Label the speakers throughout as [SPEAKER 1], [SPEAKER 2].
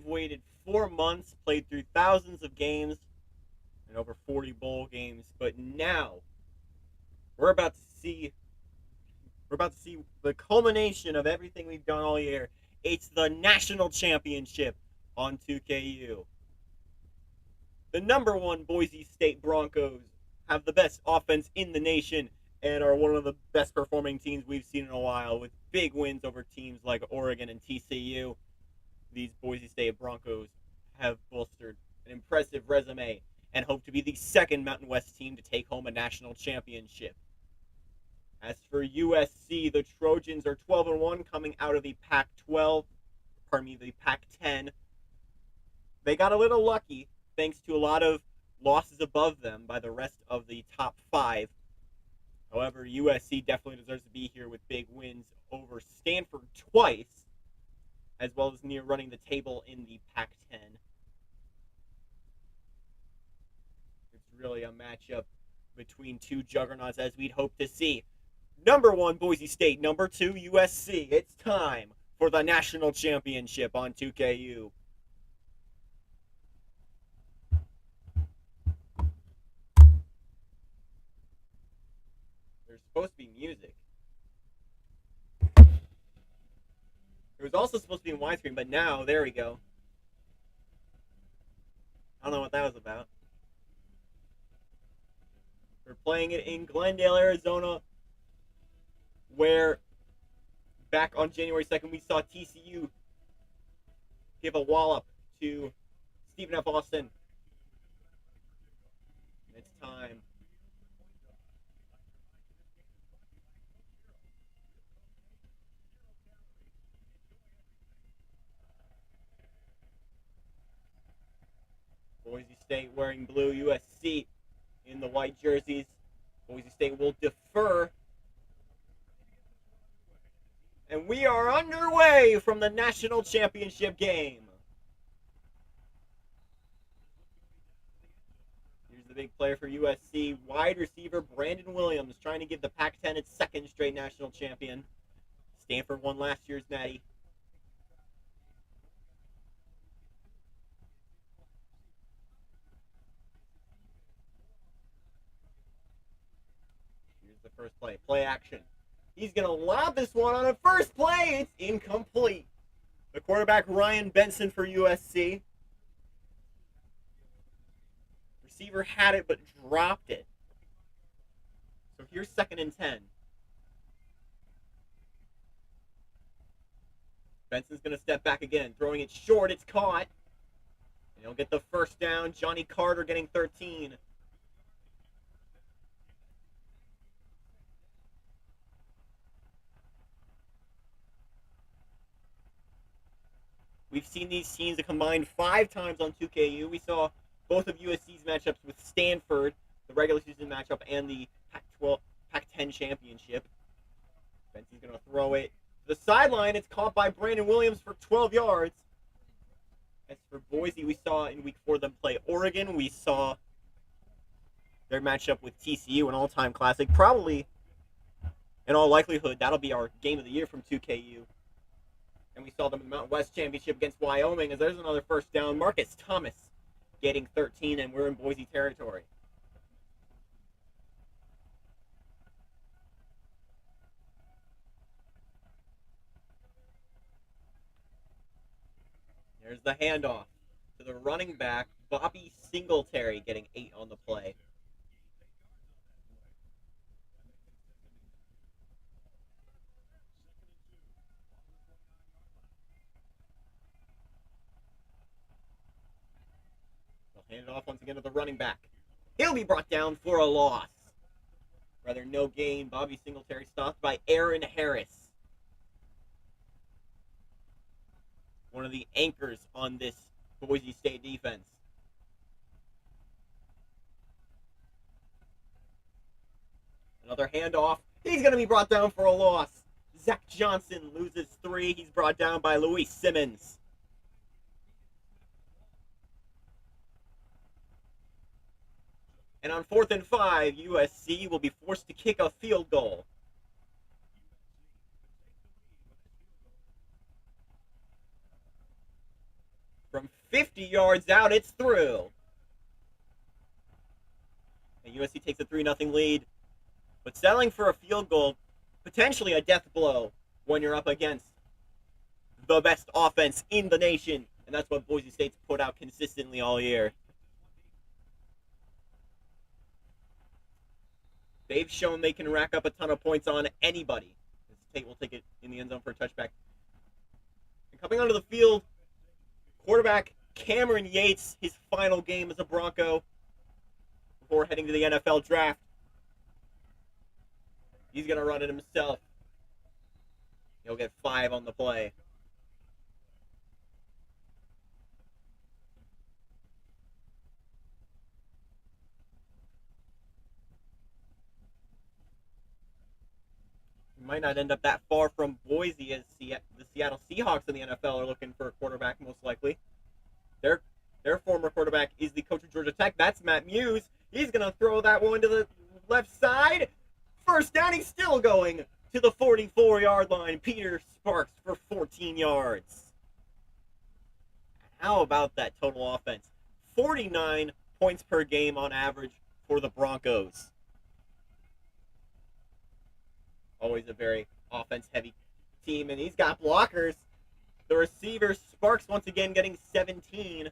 [SPEAKER 1] waited 4 months, played through thousands of games and over 40 bowl games, but now we're about to see the culmination of everything we've done all year. It's the national championship on 2KU. The number one Boise State Broncos have the best offense in the nation and are one of the best performing teams we've seen in a while, with big wins over teams like Oregon and TCU. These Boise State Broncos have bolstered an impressive resume and hope to be the second Mountain West team to take home a national championship. As for USC, the Trojans are 12-1 coming out of the the Pac-10. They got a little lucky thanks to a lot of losses above them by the rest of the top five. However, USC definitely deserves to be here with big wins over Stanford twice, as well as near running the table in the Pac-10. It's really a matchup between two juggernauts as we'd hope to see. Number one, Boise State. Number two, USC. It's time for the national championship on 2KU. There's supposed to be music. It was also supposed to be in widescreen, but now, there we go. I don't know what that was about. We're playing it in Glendale, Arizona, where back on January 2nd, we saw TCU give a wallop to Stephen F. Austin. It's time. Boise State wearing blue, USC in the white jerseys. Boise State will defer. And we are underway from the national championship game. Here's the big player for USC, wide receiver Brandon Williams, trying to give the Pac-10 its second straight national champion. Stanford won last year's natty. Here's the first play. Play action. He's going to lob this one on a first play. It's incomplete. The quarterback, Ryan Benson for USC. Receiver had it but dropped it. So here's 2nd and 10. Benson's going to step back again, throwing it short. It's caught. And he'll get the first down. Johnny Carter getting 13. We've seen these teams combined 5 times on 2KU. We saw both of USC's matchups with Stanford, the regular season matchup, and the Pac-10 championship. Benson's going to throw it to the sideline. It's caught by Brandon Williams for 12 yards. As for Boise, we saw in week 4 them play Oregon. We saw their matchup with TCU, an all-time classic. Probably, in all likelihood, that'll be our game of the year from 2KU. And we saw them in the Mountain West Championship against Wyoming, as there's another first down. Marcus Thomas getting 13, and we're in Boise territory. There's the handoff to the running back, Bobby Singletary, getting 8 on the play. Hand it off once again to the running back. He'll be brought down for a loss. Rather, no gain. Bobby Singletary stopped by Aaron Harris, one of the anchors on this Boise State defense. Another handoff. He's going to be brought down for a loss. Zach Johnson loses 3. He's brought down by Luis Simmons. And on 4th and 5, USC will be forced to kick a field goal. From 50 yards out, it's through. And USC takes a 3-0 lead. But settling for a field goal, potentially a death blow when you're up against the best offense in the nation. And that's what Boise State's put out consistently all year. They've shown they can rack up a ton of points on anybody. State will take it in the end zone for a touchback. And coming onto the field, quarterback Cameron Yates, his final game as a Bronco before heading to the NFL draft. He's going to run it himself. He'll get 5 on the play. Might not end up that far from Boise, as the Seattle Seahawks in the NFL are looking for a quarterback, most likely. Their former quarterback is the coach of Georgia Tech. That's Matt Muse. He's going to throw that one to the left side. First down, he's still going to the 44-yard line. Peter Sparks for 14 yards. How about that total offense? 49 points per game on average for the Broncos. Always a very offense-heavy team, and he's got blockers. The receiver, Sparks, once again getting 17.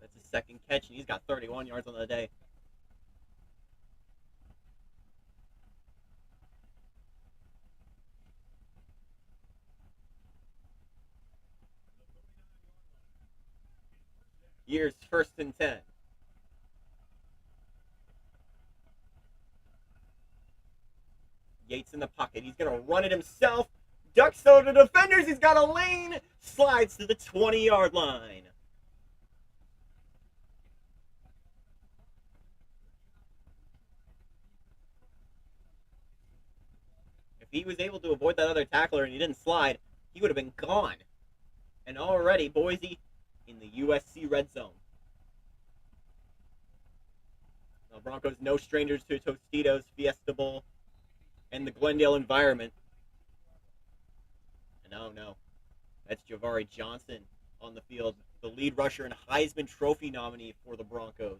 [SPEAKER 1] That's his second catch, and he's got 31 yards on the day. Here's 1st and 10. Yates in the pocket. He's going to run it himself. Ducks throw to defenders. He's got a lane. Slides to the 20-yard line. If he was able to avoid that other tackler and he didn't slide, he would have been gone. And already Boise in the USC red zone. Now, Broncos no strangers to Tostitos, Fiesta Bowl, and the Glendale environment. And oh no, that's Javari Johnson on the field, the lead rusher and Heisman Trophy nominee for the Broncos.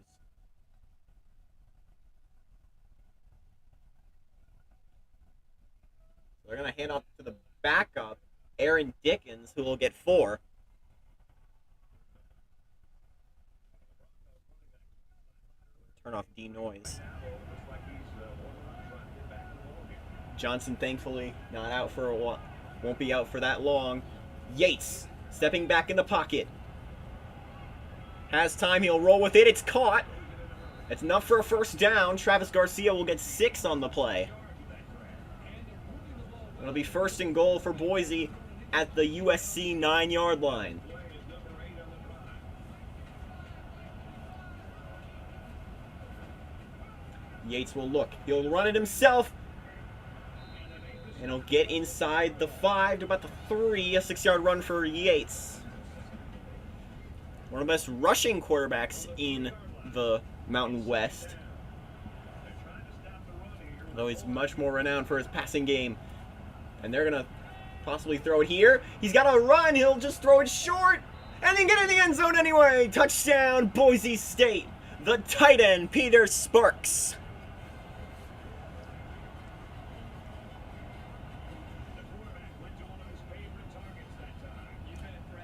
[SPEAKER 1] So they're going to hand off to the backup, Aaron Dickens, who will get 4. Turn off denoise. Johnson, thankfully, not out for a while. Won't be out for that long. Yates, stepping back in the pocket. Has time, he'll roll with it. It's caught. It's enough for a first down. Travis Garcia will get 6 on the play. It'll be 1st and goal for Boise at the USC 9-yard line. Yates will look. He'll run it himself. And he'll get inside the 5 to about the 3. A 6-yard run for Yates. One of the best rushing quarterbacks in the Mountain West. Though he's much more renowned for his passing game. And they're going to possibly throw it here. He's got to run. He'll just throw it short. And then get in the end zone anyway. Touchdown, Boise State. The tight end, Peter Sparks.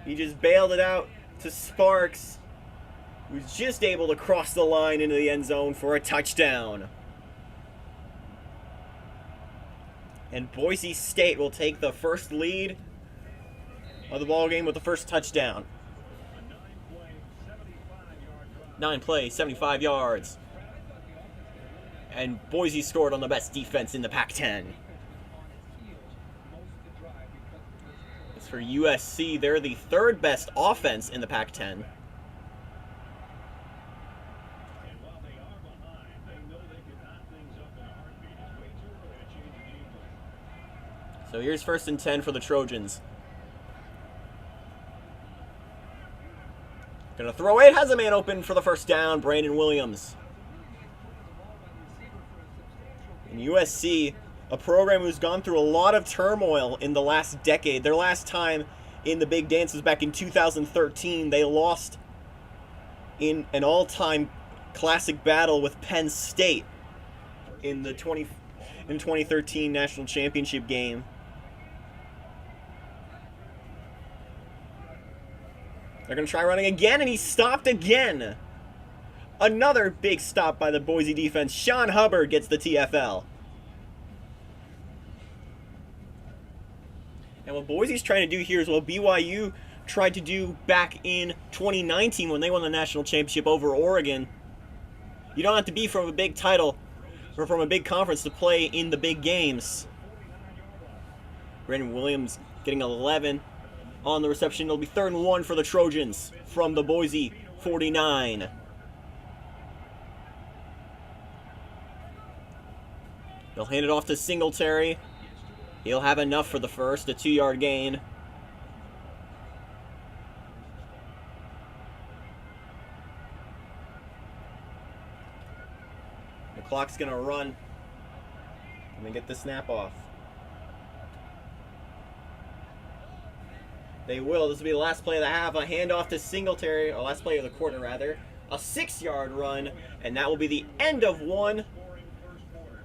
[SPEAKER 1] He just bailed it out to Sparks, who's just able to cross the line into the end zone for a touchdown. And Boise State will take the first lead of the ballgame with the first touchdown. 9 plays, 75 yards. And Boise scored on the best defense in the Pac-10. As for USC, they're the 3rd best offense in the Pac-10. So here's 1st and 10 for the Trojans. Gonna throw it, has a man open for the first down, Brandon Williams. And USC, a program who's gone through a lot of turmoil in the last decade. Their last time in the big dances back in 2013. They lost in an all-time classic battle with Penn State in the 2013 national championship game. They're going to try running again, and he stopped again. Another big stop by the Boise defense. Sean Hubbard gets the TFL. And what Boise's trying to do here is what BYU tried to do back in 2019 when they won the national championship over Oregon. You don't have to be from a big title or from a big conference to play in the big games. Brandon Williams getting 11 on the reception. It'll be 3rd and 1 for the Trojans from the Boise 49. They'll hand it off to Singletary. He'll have enough for the first, a 2-yard gain. The clock's going to run. Let me get the snap off. They will. This will be the last play of the half. A handoff to Singletary, or last play of the quarter, rather. A 6-yard run, and that will be the end of one.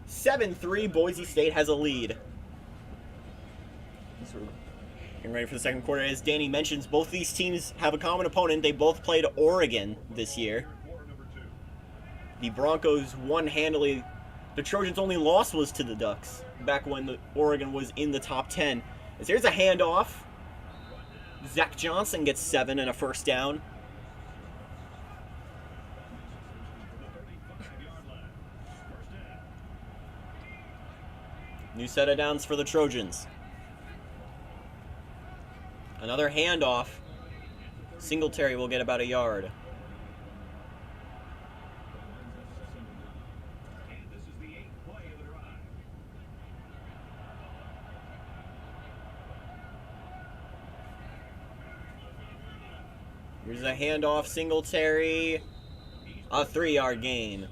[SPEAKER 1] 7-3, Boise State has a lead. Getting ready for the second quarter. As Danny mentions, both these teams have a common opponent. They both played Oregon this year. The Broncos won handily. The Trojans' only loss was to the Ducks back when Oregon was in the top 10. As here's a handoff. Zach Johnson gets 7 and a first down. New set of downs for the Trojans. Another handoff. Singletary will get about a yard. Here's a handoff, Singletary. A 3-yard gain.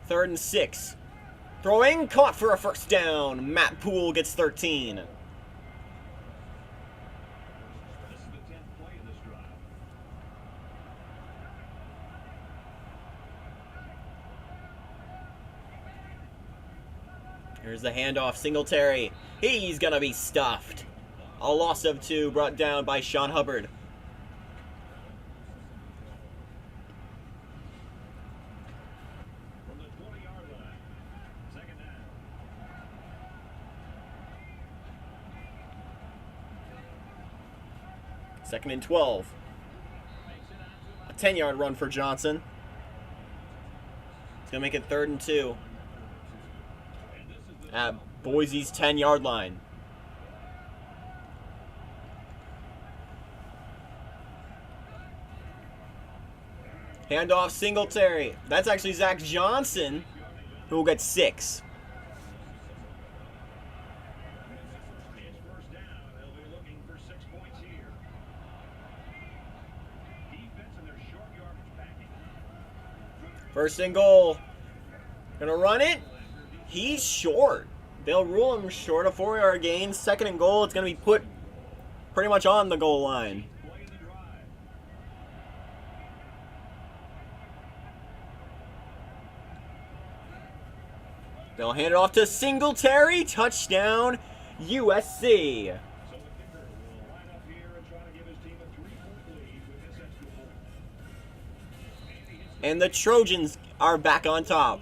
[SPEAKER 1] Third and 6. Throwing, caught for a first down. Matt Poole gets 13. Here's the handoff, Singletary. He's gonna be stuffed. A loss of 2 brought down by Sean Hubbard. From the 20-yard line, second down. Second and 12. A 10-yard run for Johnson. It's gonna make it 3rd and 2. At Boise's 10-yard line. Handoff, Singletary. That's actually Zach Johnson, who will get 6. First and goal. Gonna run it. He's short. They'll rule him short. A 4-yard gain. Second and goal. It's going to be put pretty much on the goal line. They'll hand it off to Singletary. Touchdown, USC. And the Trojans are back on top.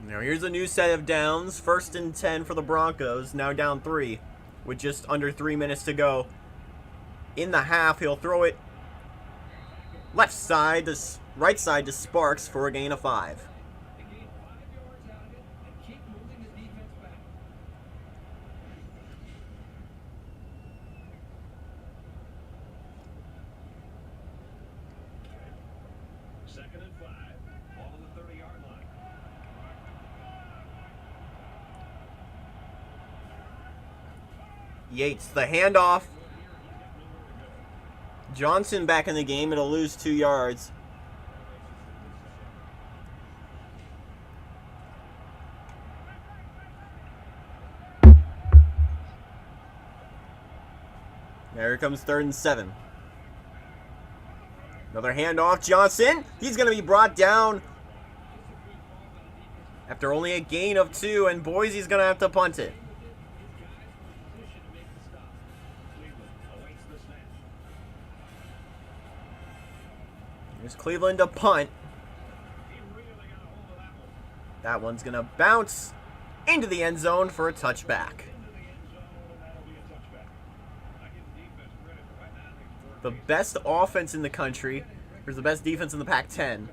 [SPEAKER 1] Now here's a new set of downs. 1st and 10 for the Broncos. Now down 3 with just under 3 minutes to go. In the half, he'll throw it Left side to right side to Sparks for a gain of 5.
[SPEAKER 2] Second and 5. Ball on the 30-yard line.
[SPEAKER 1] Yates, the handoff. Johnson back in the game. It'll lose 2 yards. There comes 3rd and 7. Another handoff. Johnson. He's going to be brought down after only a gain of 2, and Boise's going to have to punt it. Here's Cleveland to punt. That one's going to bounce into the end zone for a touchback. The best offense in the country versus the best defense in the Pac-10.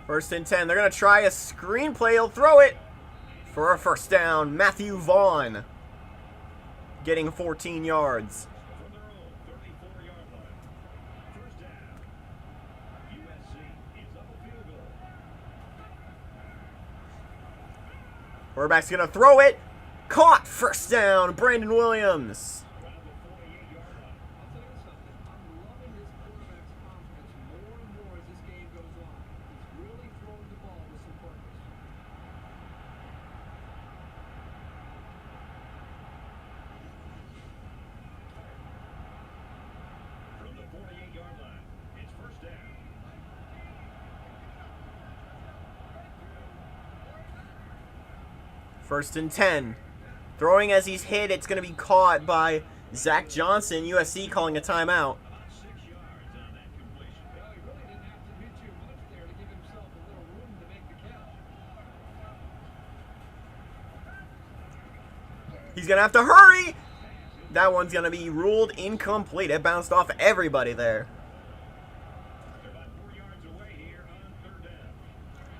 [SPEAKER 1] First and 10. They're going to try a screenplay. He'll throw it for a first down. Matthew Vaughn getting 14 yards. Quarterback's going to throw it. Caught. First down. Brandon Williams. First and 10. Throwing as he's hit. It's going to be caught by Zach Johnson. USC calling a timeout. He's going to have to hurry. That one's going to be ruled incomplete. It bounced off everybody there.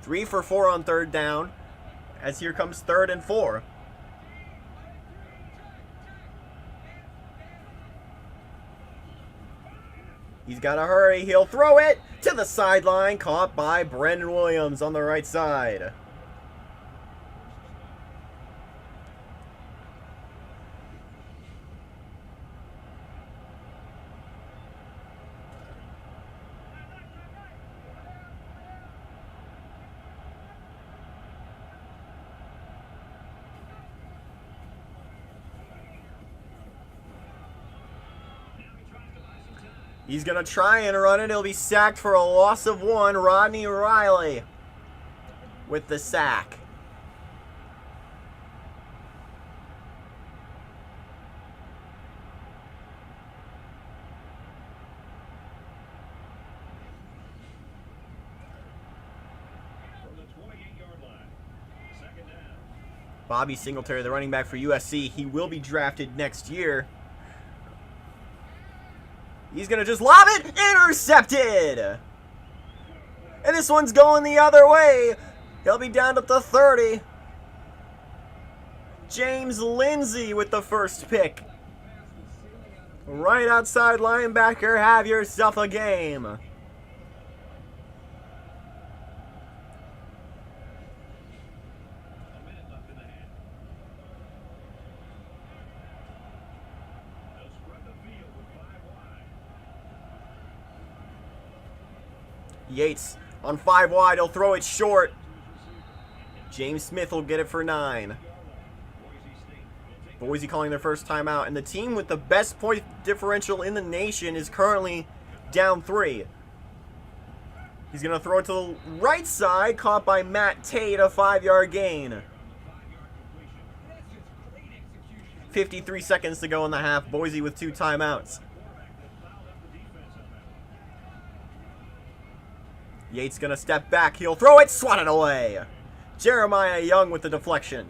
[SPEAKER 1] 3 for 4 on 3rd down. As here comes 3rd and 4. He's got to hurry. He'll throw it to the sideline. Caught by Brandon Williams on the right side. He's going to try and run it. He'll be sacked for a loss of 1. Rodney Riley with the sack.
[SPEAKER 2] From the 28-yard line. Second down.
[SPEAKER 1] Bobby Singletary, the running back for USC, he will be drafted next year. He's going to just lob it. Intercepted. And this one's going the other way. He'll be down at the 30. James Lindsay with the first pick. Right outside linebacker. Have yourself a game. Yates on 5 wide. He'll throw it short. James Smith will get it for 9. Boise calling their first timeout. And the team with the best point differential in the nation is currently down 3. He's going to throw it to the right side. Caught by Matt Tate. A 5-yard gain. 53 seconds to go in the half. Boise with 2 timeouts. Yates gonna step back. He'll throw it. Swatted away. Jeremiah Young with the deflection.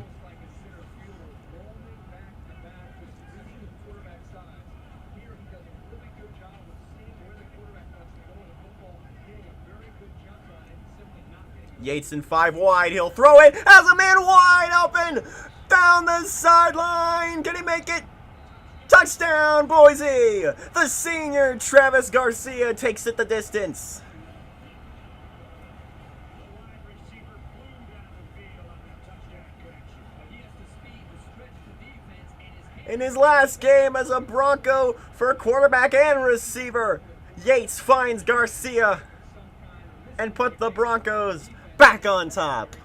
[SPEAKER 1] Yates in 5 wide. He'll throw it as a man wide open down the sideline. Can he make it? Touchdown, Boise! The senior Travis Garcia takes it the distance. In his last game as a Bronco for quarterback and receiver, Yates finds Garcia and put the Broncos back on top.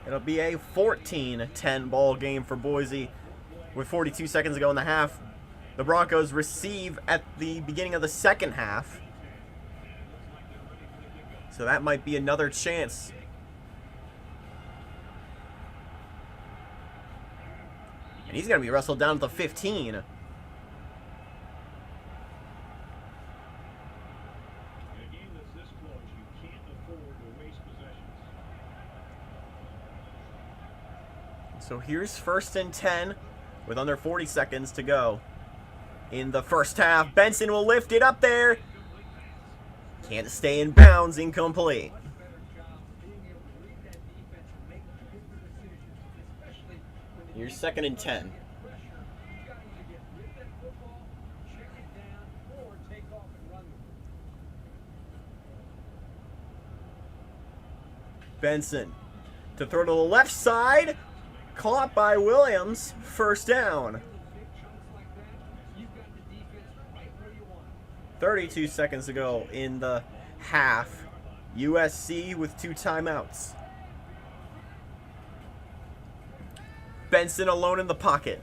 [SPEAKER 1] It'll be a 14-10 ball game for Boise with 42 seconds to go in the half. The Broncos receive at the beginning of the second half. So that might be another chance. And he's going to be wrestled down to the 15. So here's 1st and 10 with under 40 seconds to go in the first half. Benson will lift it up there. Can't stay in bounds, incomplete. Here's 2nd and 10. Benson to throw to the left side. Caught by Williams. 1st down. 32 seconds to go in the half. USC with 2 timeouts. Benson alone in the pocket.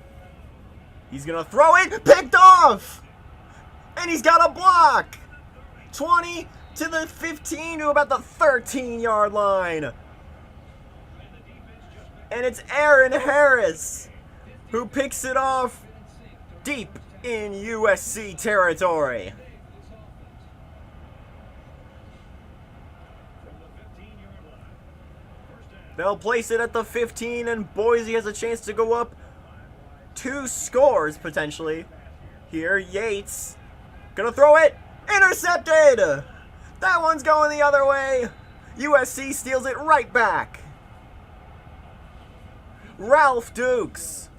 [SPEAKER 1] He's going to throw it. Picked off. And he's got a block. 20 to the 15 to about the 13-yard line. And it's Aaron Harris who picks it off deep in USC territory. They'll place it at the 15, and Boise has a chance to go up 2 scores potentially. Here, Yates gonna throw it. Intercepted! That one's going the other way. USC steals it right back. Ralph Dukes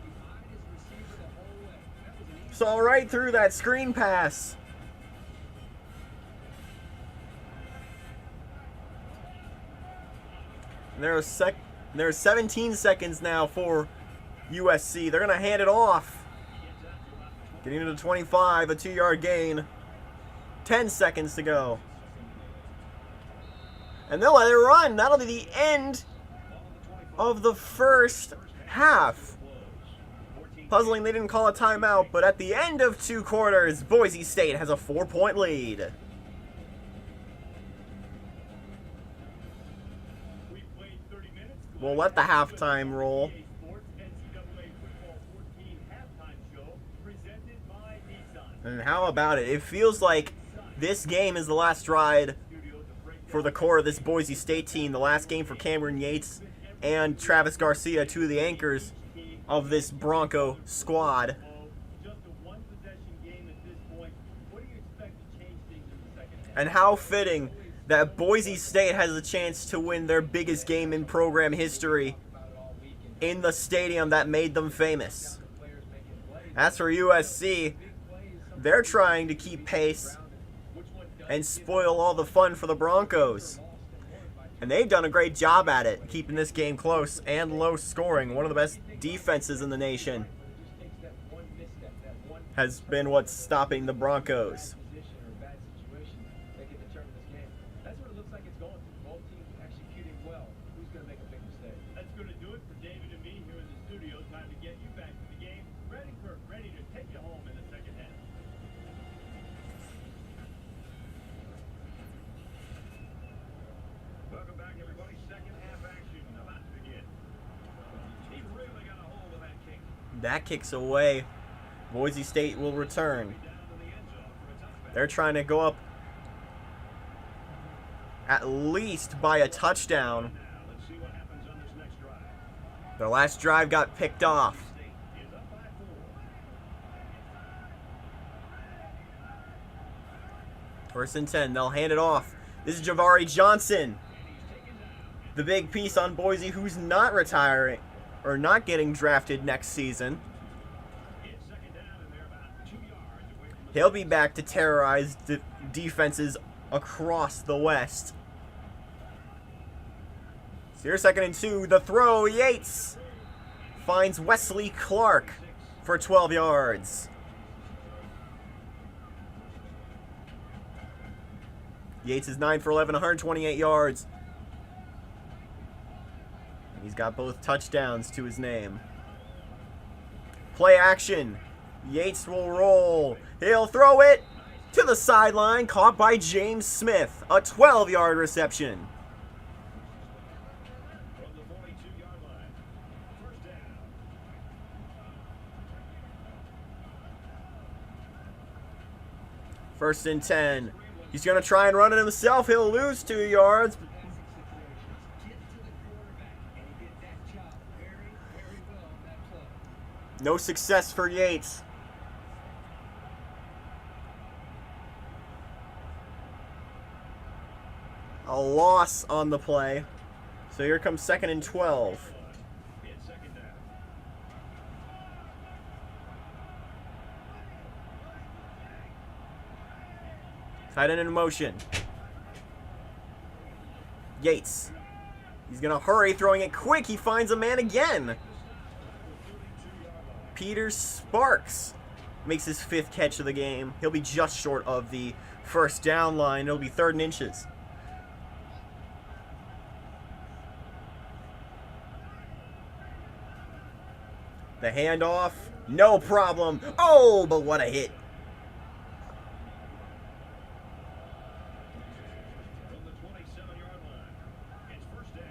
[SPEAKER 1] saw right through that screen pass. And there's 17 seconds now for USC. They're going to hand it off. Getting to the 25, a 2-yard gain. 10 seconds to go. And they'll let it run. That'll be the end of the first half. Puzzling they didn't call a timeout, but at the end of 2 quarters, Boise State has a 4-point lead. We'll let the halftime roll. And how about it? It feels like this game is the last ride for the core of this Boise State team. The last game for Cameron Yates and Travis Garcia, 2 of the anchors of this Bronco squad. And how fitting that Boise State has a chance to win their biggest game in program history in the stadium that made them famous. As for USC, they're trying to keep pace and spoil all the fun for the Broncos. And they've done a great job at it, keeping this game close and low scoring. One of the best defenses in the nation has been what's stopping the Broncos. That kicks away Boise State will return. They're trying to go up at least by a touchdown. Their last drive got picked off. First and 10. They'll hand it off. This is Javari Johnson, the big piece on Boise, who's not retiring or not getting drafted next season. He'll be back to terrorize defenses across the West. So here's 2nd and 2. The throw, Yates finds Wesley Clark for 12 yards. Yates is 9 for 11, 128 yards. He's got both touchdowns to his name. Play action. Yates will roll. He'll throw it to the sideline, caught by James Smith. A 12-yard reception. First and 10. He's going to try and run it himself. He'll lose 2 yards. No success for Yates. A loss on the play. So here comes 2nd and 12. Tight end in motion. Yates. He's going to hurry, throwing it quick. He finds a man again. Peter Sparks makes his 5th catch of the game. He'll be just short of the first down line. It'll be 3rd and inches. The handoff, no problem. Oh, but what a hit.
[SPEAKER 2] From the 27-yard line, it's first down.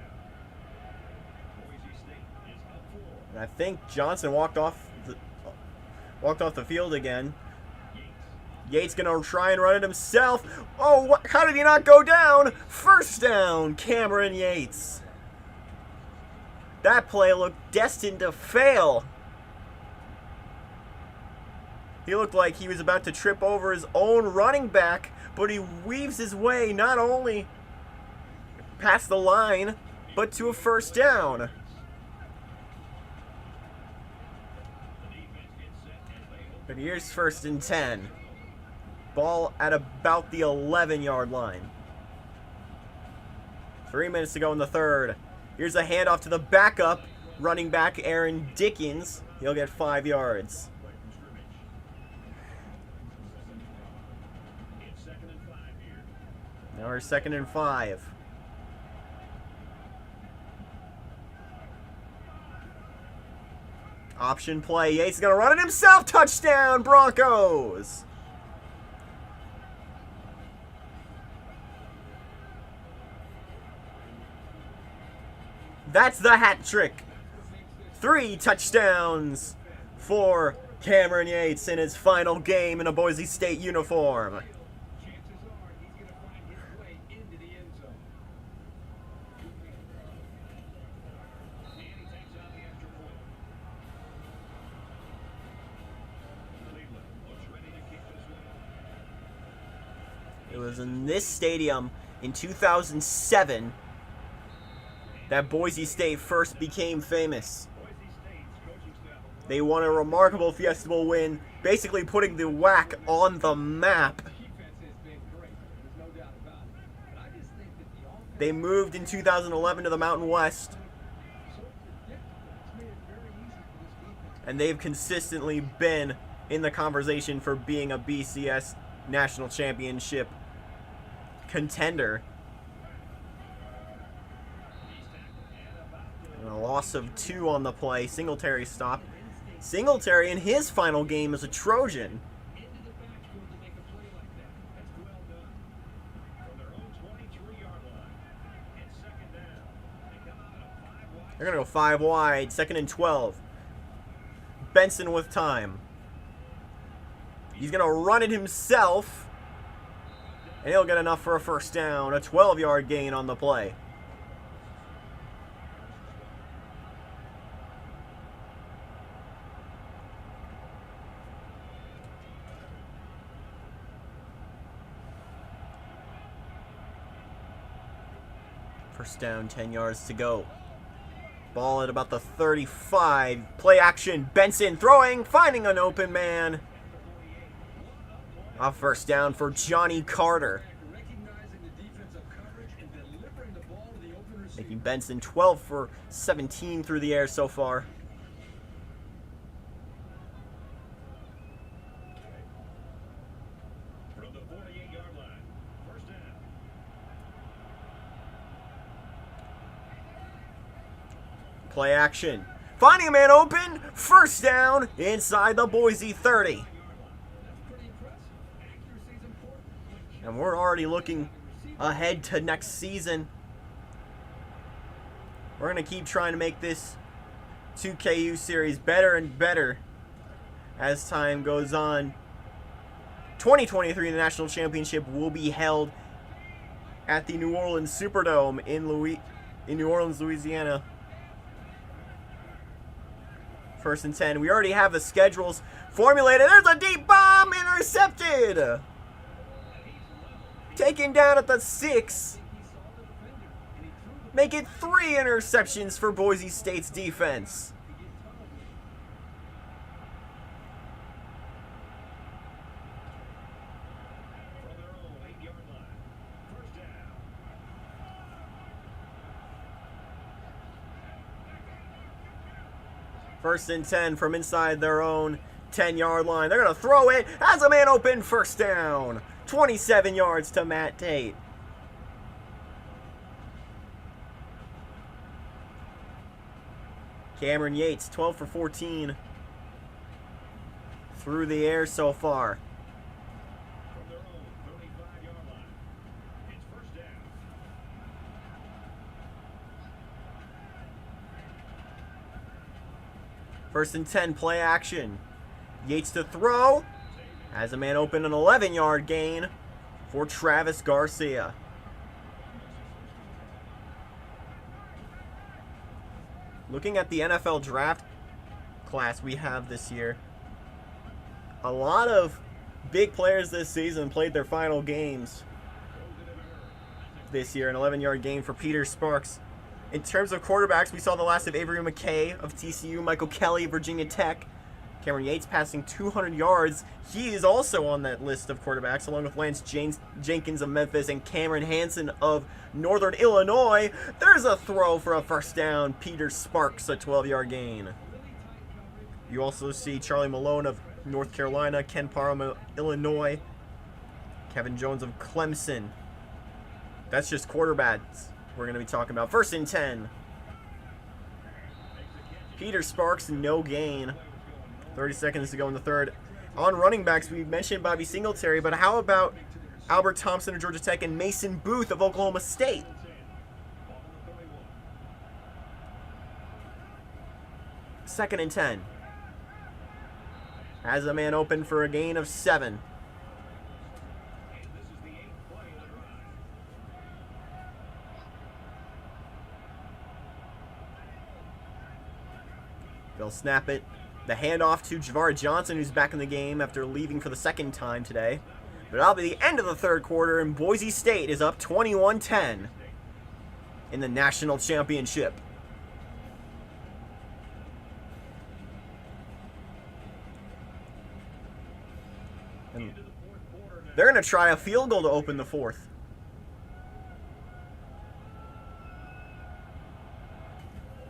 [SPEAKER 2] Boise State is up 4.
[SPEAKER 1] And I think Johnson walked off the field again. Yates gonna try and run it himself. Oh, how did he not go down? First down, Cameron Yates. That play looked destined to fail. He looked like he was about to trip over his own running back, but he weaves his way not only past the line, but to a first down. But here's 1st and 10. Ball at about the 11-yard line. 3 minutes to go in the 3rd. Here's a handoff to the backup running back, Aaron Dickens. He'll get 5 yards. Now we're 2nd and 5. Option play. Yates is going to run it himself. Touchdown, Broncos. That's the hat trick. 3 touchdowns for Cameron Yates in his final game in a Boise State uniform. It was in this stadium in 2007 that Boise State first became famous. They won a remarkable Fiesta Bowl win, basically putting the WAC on the map. They moved in 2011 to the Mountain West, and they've consistently been in the conversation for being a BCS national championship contender. And a loss of 2 on the play. Singletary stopped. Singletary in his final game as a Trojan. They're going to go 5 wide. 2nd and 12. Benson with time. He's going to run it himself. And he'll get enough for a first down. A 12-yard gain on the play. First down, 10 yards to go. Ball at about the 35. Play action. Benson throwing, finding an open man. A first down for Johnny Carter. Making Benson 12 for 17 through the air so far.
[SPEAKER 2] From the 48-yard line, first down.
[SPEAKER 1] Play action. Finding a man open. First down inside the Boise 30. And we're already looking ahead to next season. We're going to keep trying to make this 2KU series better and better as time goes on. 2023, the national championship will be held at the New Orleans Superdome in New Orleans, Louisiana. First and 10. We already have the schedules formulated. There's a deep bomb intercepted. Taken down at the 6. Make it 3 interceptions for Boise State's defense.
[SPEAKER 2] From their own 8-yard line, first down.
[SPEAKER 1] First and 10 from inside their own 10-yard line. They're going to throw it. Has a man open. First down. 27 yards to Matt Tate. Cameron Yates, 12 for 14 through the air so far.
[SPEAKER 2] From their own 35-yard line, it's first down.
[SPEAKER 1] First and 10, play action. Yates to throw. Has a man open, an 11-yard gain for Travis Garcia. Looking at the NFL draft class we have this year, a lot of big players this season played their final games this year. An 11-yard gain for Peter Sparks. In terms of quarterbacks, we saw the last of Avery McKay of TCU, Michael Kelly, Virginia Tech, Cameron Yates passing 200 yards. He is also on that list of quarterbacks, along with Lance Jenkins of Memphis and Cameron Hansen of Northern Illinois. There's a throw for a first down. Peter Sparks, a 12-yard gain. You also see Charlie Malone of North Carolina, Ken Parham of Illinois, Kevin Jones of Clemson. That's just quarterbacks we're going to be talking about. First and 10. Peter Sparks, no gain. 30 seconds to go in the third. On running backs, we mentioned Bobby Singletary, but how about Albert Thompson of Georgia Tech and Mason Booth of Oklahoma State? Second and 10. Has a man open for a gain of 7. They'll snap it. The handoff to Javar Johnson, who's back in the game after leaving for the second time today. But that'll be the end of the third quarter, and Boise State is up 21-10 in the national championship. And they're going to try a field goal to open the fourth.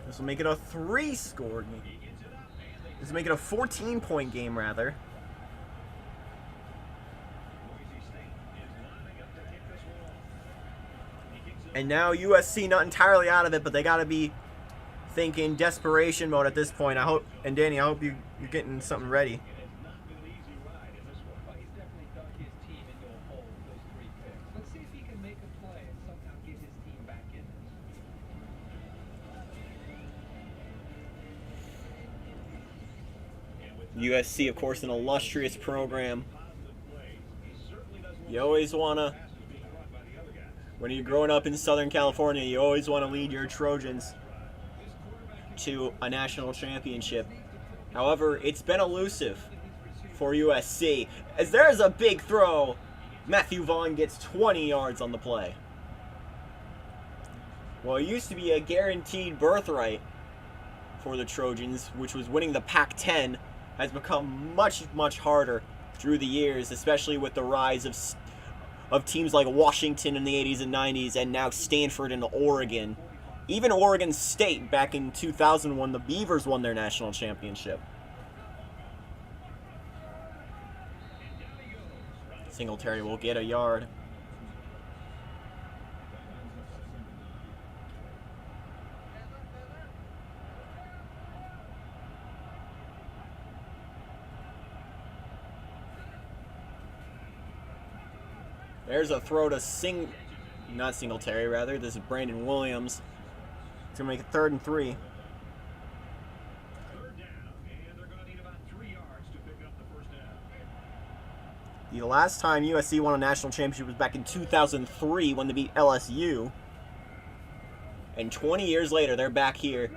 [SPEAKER 1] This will make it a 3-score game. This will make it a 14-point game, rather. And now USC not entirely out of it, but they got to be thinking desperation mode at this point. I hope, and Danny, I hope you're getting something ready. USC, of course, an illustrious program You always want to, when you're growing up in Southern California, you always want to lead your Trojans to a national championship. However, it's been elusive for USC. As there's a big throw, Matthew Vaughn gets 20 yards on the play. Well, it used to be a guaranteed birthright for the Trojans, which was winning the Pac-10, has become much, much harder through the years, especially with the rise of teams like Washington in the 80s and 90s, and now Stanford and Oregon. Even Oregon State back in 2001, the Beavers won their national championship. Singletary will get a yard. There's a throw to not Singletary, rather. This is Brandon Williams. It's going to make it 3rd and 3.
[SPEAKER 2] Third down, and they're going to need about 3 yards to pick up the first down.
[SPEAKER 1] The last time USC won a national championship was back in 2003 when they beat LSU. And 20 years later, they're back here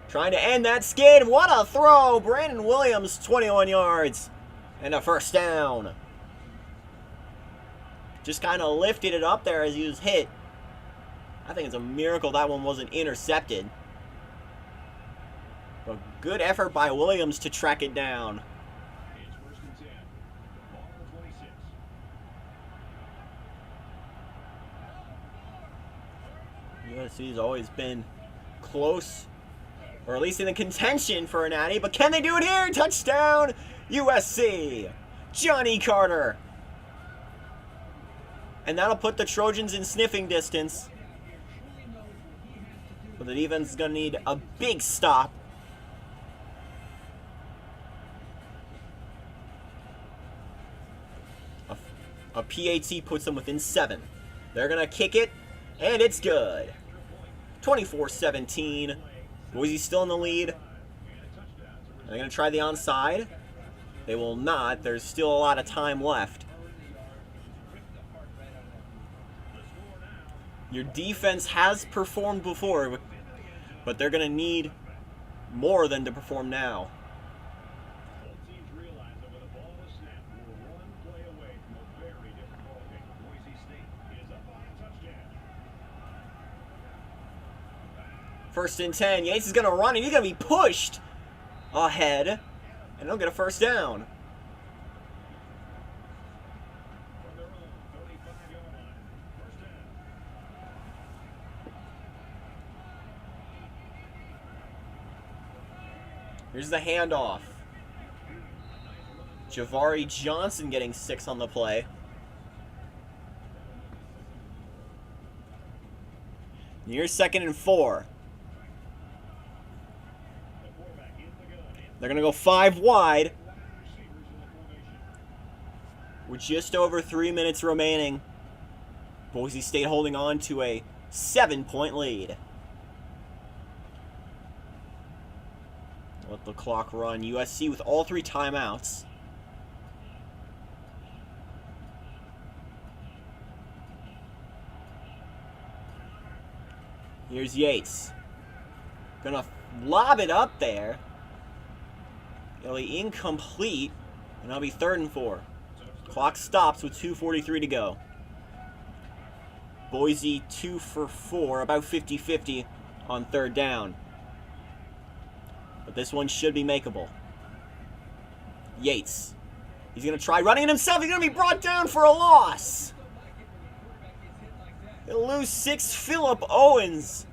[SPEAKER 1] trying to end that skid. What a throw! Brandon Williams, 21 yards and a first down. Just kind of lifted it up there as he was hit. I think it's a miracle that one wasn't intercepted. A good effort by Williams to track it down.
[SPEAKER 2] It's 1st and 10. Ball on the 26.
[SPEAKER 1] USC's always been close, or at least in the contention for a natty, but can they do it here? Touchdown, USC! Johnny Carter. And that'll put the Trojans in sniffing distance. But the defense is going to need a big stop. A PAT puts them within 7. They're going to kick it, and it's good. 24-17. Boise still in the lead. Are they going to try the onside? They will not. There's still a lot of time left. Your defense has performed before, but they're going to need more than to perform now.
[SPEAKER 2] Both teams realize that with a ball to snap, we're 1 play away from a very different ballgame. Boise State is up on a touchdown.
[SPEAKER 1] 1st and 10. Yates is going to run, and he's going to be pushed ahead, and they'll get a first down.
[SPEAKER 2] From their own 35-yard line. First down.
[SPEAKER 1] Here's the handoff. Javari Johnson getting 6 on the play. Here's 2nd and 4.
[SPEAKER 2] The quarterback in the gun.
[SPEAKER 1] They're going to go 5 wide
[SPEAKER 2] Receivers in the formation.
[SPEAKER 1] with just over 3 minutes remaining. Boise State holding on to a 7-point lead. Let the clock run. USC with all 3 timeouts. Here's Yates. Gonna lob it up there. It'll be incomplete, and it'll be 3rd and 4. Clock stops with 2:43 to go. Boise 2 for 4, about 50-50 on 3rd down. But this one should be makeable. Yates. He's going to try running it himself. He's going to be brought down for a loss. He'll lose 6. Phillip Owens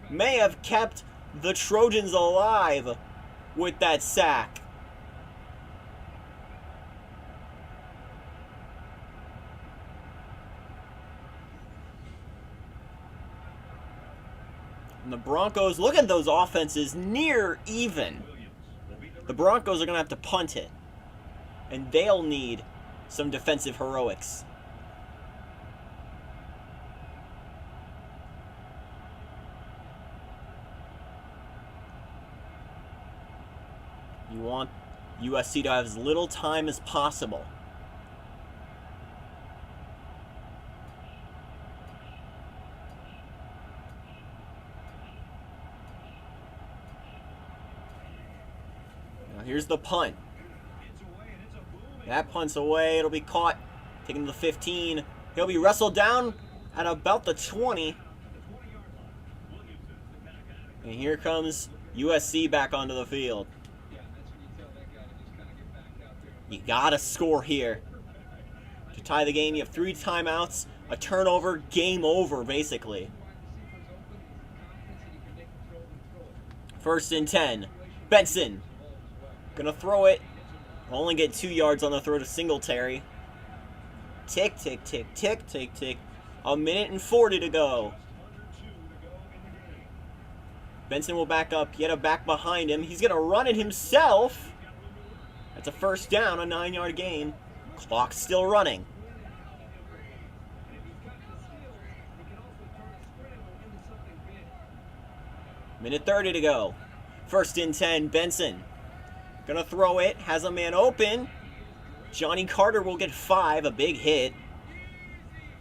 [SPEAKER 1] may have kept the Trojans alive with that sack. And the Broncos, look at those offenses, near even. The Broncos are going to have to punt it. And they'll need some defensive heroics. You want USC to have as little time as possible. Here's the punt. That punt's away. It'll be caught. Taking the 15. He'll be wrestled down at about the 20. And here comes USC back onto the field. You gotta score here. To tie the game, you have 3 timeouts, a turnover, game over, basically. 1st and 10. Benson. Gonna throw it. Only get 2 yards on the throw to Singletary. Tick, tick, tick, tick, tick, tick. 1:40 to go. Benson will back up. Yet a back behind him. He's gonna run it himself. That's a 1st down, a 9-yard gain. Clock's still running. Minute 30 to go. 1st and 10, Benson. Gonna throw it, has a man open. Johnny Carter will get 5, a big hit.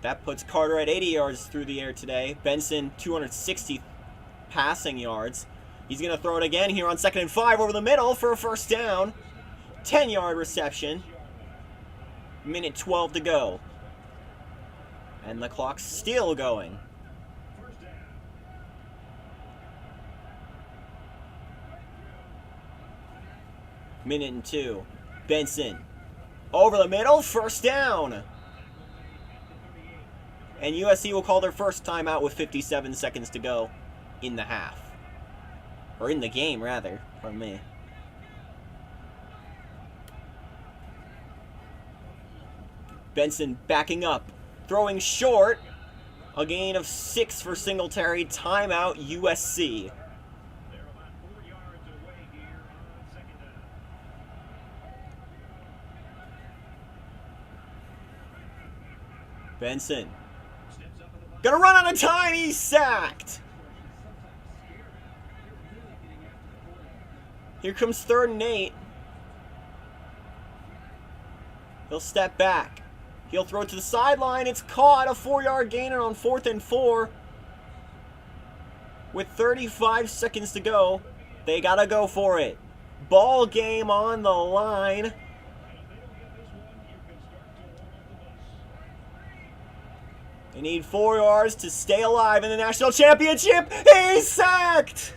[SPEAKER 1] That puts Carter at 80 yards through the air today. Benson, 260 passing yards. He's gonna throw it again here on 2nd and 5 over the middle for a 1st down. 10-yard reception. Minute 12 to go. And the clock's still going. Minute and 2. Benson. Over the middle, 1st down. And USC will call their 1st timeout with 57 seconds to go in the half. Or in the game, rather. Pardon me. Benson backing up. Throwing short. A gain of 6 for Singletary. Timeout, USC. Benson. Gonna run out of time. He's sacked. Here comes 3rd and 8. He'll step back. He'll throw it to the sideline. It's caught. A 4-yard gain on 4th and 4. With 35 seconds to go. They gotta go for it. Ball game on the line. They need 4 yards to stay alive in the national championship. He's sacked!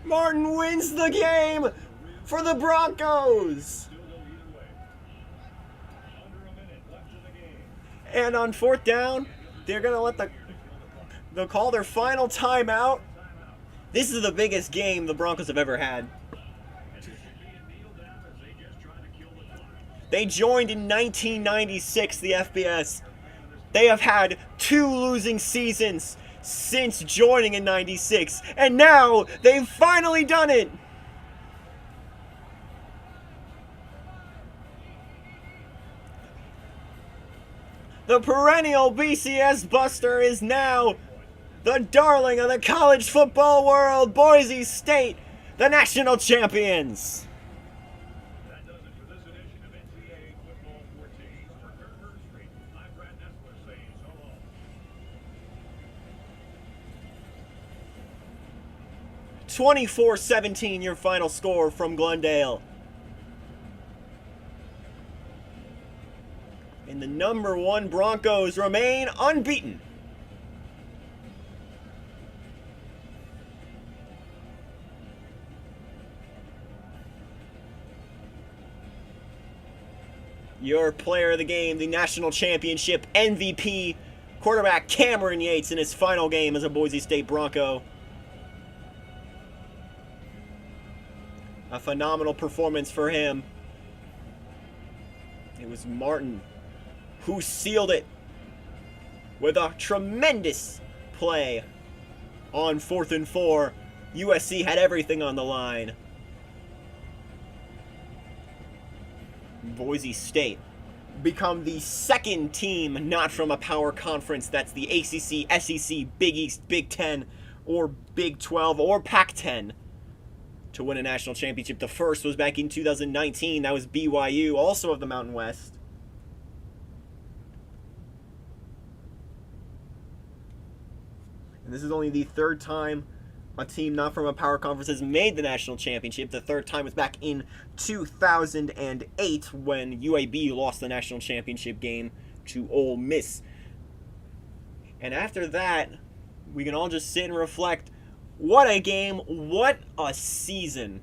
[SPEAKER 1] Martin wins the game for the Broncos. And on 4th down, they're going to they'll call their final timeout. This is the biggest game the Broncos have ever had. They joined in 1996, the FBS. They have had 2 losing seasons since joining in 96, and now they've finally done it. The perennial BCS Buster is now the darling of the college football world, Boise State, the national champions.
[SPEAKER 2] That does it for this edition of NCAA Football 14. For Kurt Burgstreet, I'm Brad Nessler saying so long.
[SPEAKER 1] 24-17 your final score from Glendale. And the number 1 Broncos remain unbeaten. Your player of the game, the national championship MVP, quarterback Cameron Yates in his final game as a Boise State Bronco. A phenomenal performance for him. It was Martin who sealed it with a tremendous play on 4th and 4. USC had everything on the line. Boise State become the 2nd team not from a power conference. That's the ACC, SEC, Big East, Big 10, or Big 12, or Pac-10 to win a national championship. The first was back in 2019. That was BYU, also of the Mountain West. And this is only the third time a team not from a power conference has made the national championship. The third time was back in 2008 when UAB lost the national championship game to Ole Miss. And after that, we can all just sit and reflect. What a game, what a season.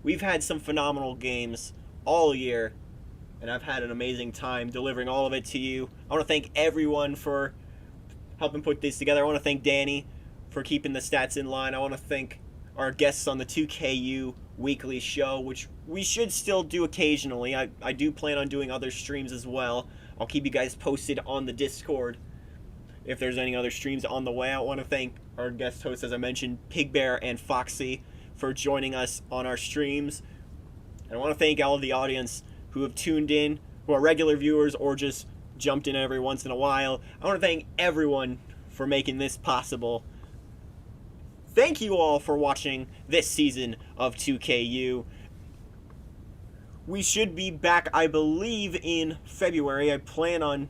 [SPEAKER 1] We've had some phenomenal games all year, and I've had an amazing time delivering all of it to you. I want to thank everyone for helping put this together. I want to thank Danny for keeping the stats in line. I want to thank our guests on the 2KU weekly show, which we should still do occasionally. I do plan on doing other streams as well. I'll keep you guys posted on the Discord if there's any other streams on the way. I want to thank our guest hosts, as I mentioned, Pig Bear and Foxy, for joining us on our streams. And I want to thank all of the audience who have tuned in, who are regular viewers or just jumped in every once in a while. I want to thank everyone for making this possible. Thank you all for watching this season of 2KU. We should be back, I believe, in February. I plan on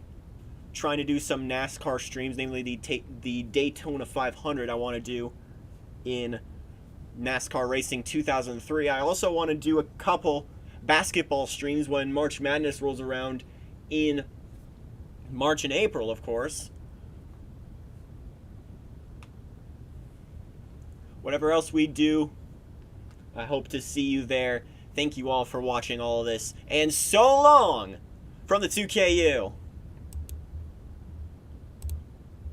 [SPEAKER 1] trying to do some NASCAR streams, namely the Daytona 500 I want to do in NASCAR Racing 2003. I also want to do a couple basketball streams when March Madness rolls around in March and April, of course. Whatever else we do, I hope to see you there. Thank you all for watching all of this. And so long from the 2KU.